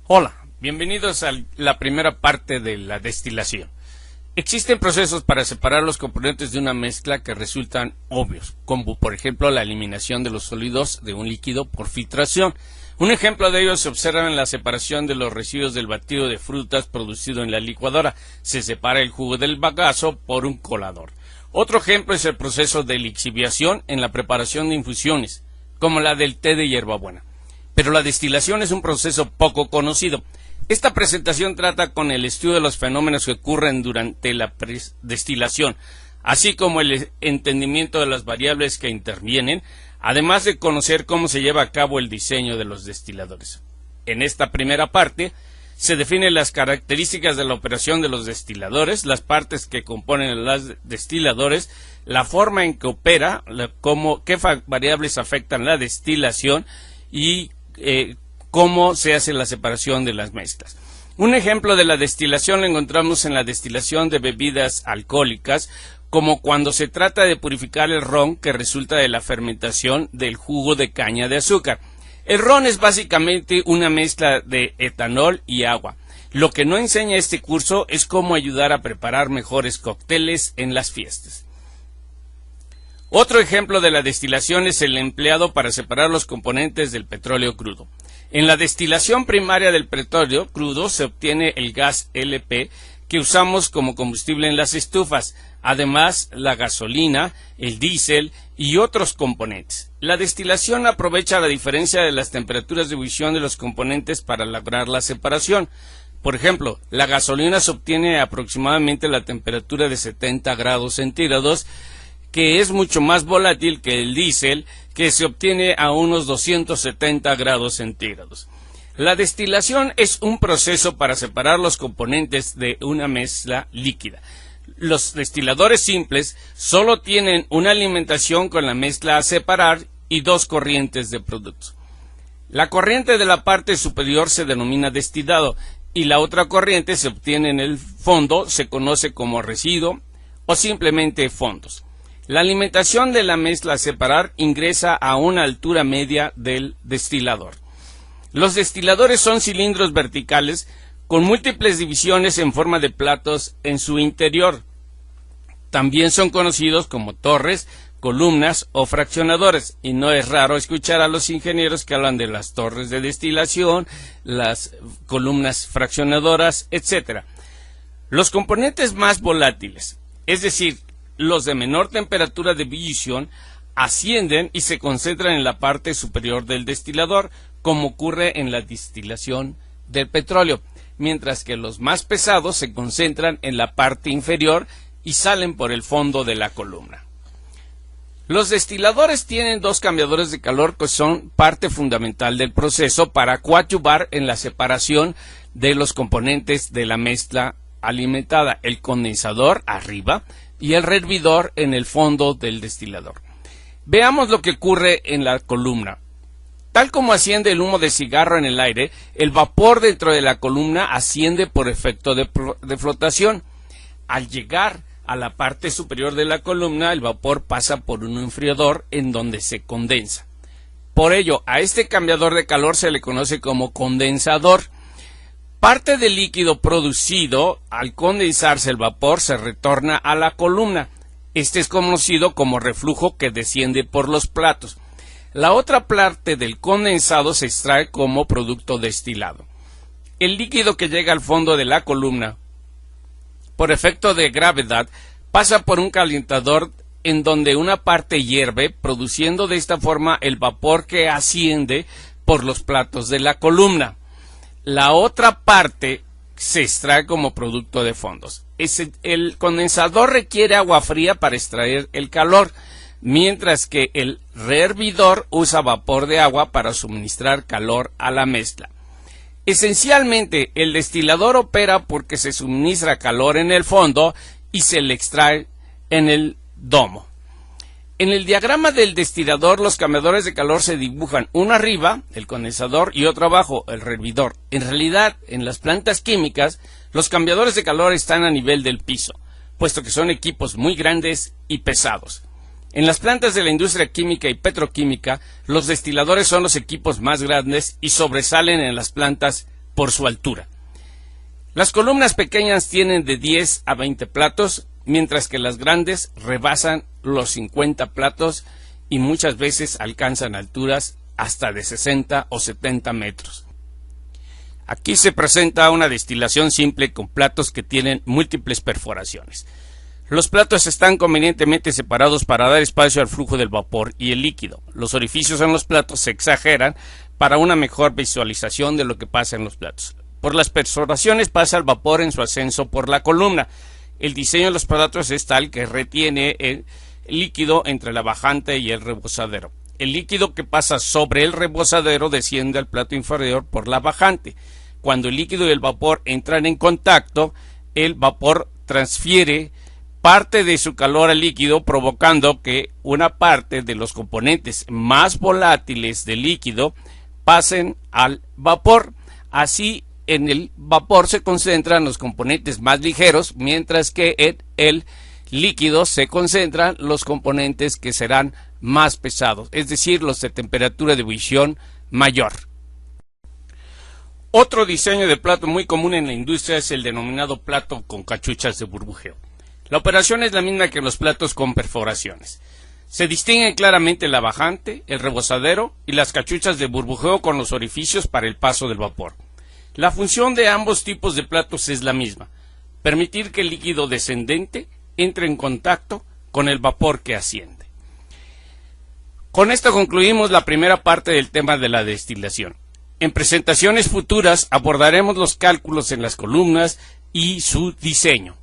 Hola, bienvenidos a la primera parte de la destilación. Existen procesos para separar los componentes de una mezcla que resultan obvios, como por ejemplo la eliminación de los sólidos de un líquido por filtración. Un ejemplo de ello se observa en la separación de los residuos del batido de frutas producido en la licuadora. Se separa el jugo del bagazo por un colador. Otro ejemplo es el proceso de lixiviación en la preparación de infusiones, como la del té de hierbabuena. Pero la destilación es un proceso poco conocido. Esta presentación trata con el estudio de los fenómenos que ocurren durante la destilación, así como el entendimiento de las variables que intervienen, además de conocer cómo se lleva a cabo el diseño de los destiladores. En esta primera parte se definen las características de la operación de los destiladores, las partes que componen los destiladores, la forma en que opera, qué variables afectan la destilación y cómo se hace la separación de las mezclas. Un ejemplo de la destilación lo encontramos en la destilación de bebidas alcohólicas, como cuando se trata de purificar el ron que resulta de la fermentación del jugo de caña de azúcar. El ron es básicamente una mezcla de etanol y agua. Lo que no enseña este curso es cómo ayudar a preparar mejores cócteles en las fiestas. Otro ejemplo de la destilación es el empleado para separar los componentes del petróleo crudo. En la destilación primaria del petróleo crudo se obtiene el gas LP que usamos como combustible en las estufas, además la gasolina, el diésel y otros componentes. La destilación aprovecha la diferencia de las temperaturas de ebullición de los componentes para lograr la separación. Por ejemplo, la gasolina se obtiene aproximadamente a la temperatura de 70 grados centígrados, que es mucho más volátil que el diésel, que se obtiene a unos 270 grados centígrados. La destilación es un proceso para separar los componentes de una mezcla líquida. Los destiladores simples solo tienen una alimentación con la mezcla a separar y dos corrientes de productos. La corriente de la parte superior se denomina destilado y la otra corriente se obtiene en el fondo, se conoce como residuo o simplemente fondos. La alimentación de la mezcla a separar ingresa a una altura media del destilador. Los destiladores son cilindros verticales con múltiples divisiones en forma de platos en su interior. También son conocidos como torres, columnas o fraccionadores, y no es raro escuchar a los ingenieros que hablan de las torres de destilación, las columnas fraccionadoras, etc. Los componentes más volátiles, es decir, los de menor temperatura de ebullición, ascienden y se concentran en la parte superior del destilador, como ocurre en la destilación del petróleo, mientras que los más pesados se concentran en la parte inferior y salen por el fondo de la columna. Los destiladores tienen dos cambiadores de calor que son parte fundamental del proceso para coadyuvar en la separación de los componentes de la mezcla alimentada, el condensador arriba y el hervidor en el fondo del destilador. Veamos lo que ocurre en la columna. Tal como asciende el humo de cigarro en el aire, el vapor dentro de la columna asciende por efecto de flotación. Al llegar a la parte superior de la columna, el vapor pasa por un enfriador en donde se condensa. Por ello, a este cambiador de calor se le conoce como condensador. Parte del líquido producido, al condensarse el vapor, se retorna a la columna. Este es conocido como reflujo que desciende por los platos. La otra parte del condensado se extrae como producto destilado. El líquido que llega al fondo de la columna, por efecto de gravedad, pasa por un calentador en donde una parte hierve, produciendo de esta forma el vapor que asciende por los platos de la columna. La otra parte se extrae como producto de fondos. El condensador requiere agua fría para extraer el calor, mientras que el rehervidor usa vapor de agua para suministrar calor a la mezcla. Esencialmente, el destilador opera porque se suministra calor en el fondo y se le extrae en el domo. En el diagrama del destilador, los cambiadores de calor se dibujan uno arriba, el condensador, y otro abajo, el rehervidor. En realidad, en las plantas químicas, los cambiadores de calor están a nivel del piso, puesto que son equipos muy grandes y pesados. En las plantas de la industria química y petroquímica, los destiladores son los equipos más grandes y sobresalen en las plantas por su altura. Las columnas pequeñas tienen de 10 a 20 platos, mientras que las grandes rebasan los 50 platos y muchas veces alcanzan alturas hasta de 60 o 70 metros. Aquí se presenta una destilación simple con platos que tienen múltiples perforaciones. Los platos están convenientemente separados para dar espacio al flujo del vapor y el líquido. Los orificios en los platos se exageran para una mejor visualización de lo que pasa en los platos. Por las perforaciones pasa el vapor en su ascenso por la columna. El diseño de los platos es tal que retiene el líquido entre la bajante y el rebosadero. El líquido que pasa sobre el rebosadero desciende al plato inferior por la bajante. Cuando el líquido y el vapor entran en contacto, el vapor transfiere parte de su calor al líquido, provocando que una parte de los componentes más volátiles del líquido pasen al vapor. Así, en el vapor se concentran los componentes más ligeros, mientras que en el líquido se concentran los componentes que serán más pesados, es decir, los de temperatura de ebullición mayor. Otro diseño de plato muy común en la industria es el denominado plato con cachuchas de burbujeo. La operación es la misma que los platos con perforaciones. Se distinguen claramente la bajante, el rebosadero y las cachuchas de burbujeo con los orificios para el paso del vapor. La función de ambos tipos de platos es la misma: permitir que el líquido descendente entre en contacto con el vapor que asciende. Con esto concluimos la primera parte del tema de la destilación. En presentaciones futuras abordaremos los cálculos en las columnas y su diseño.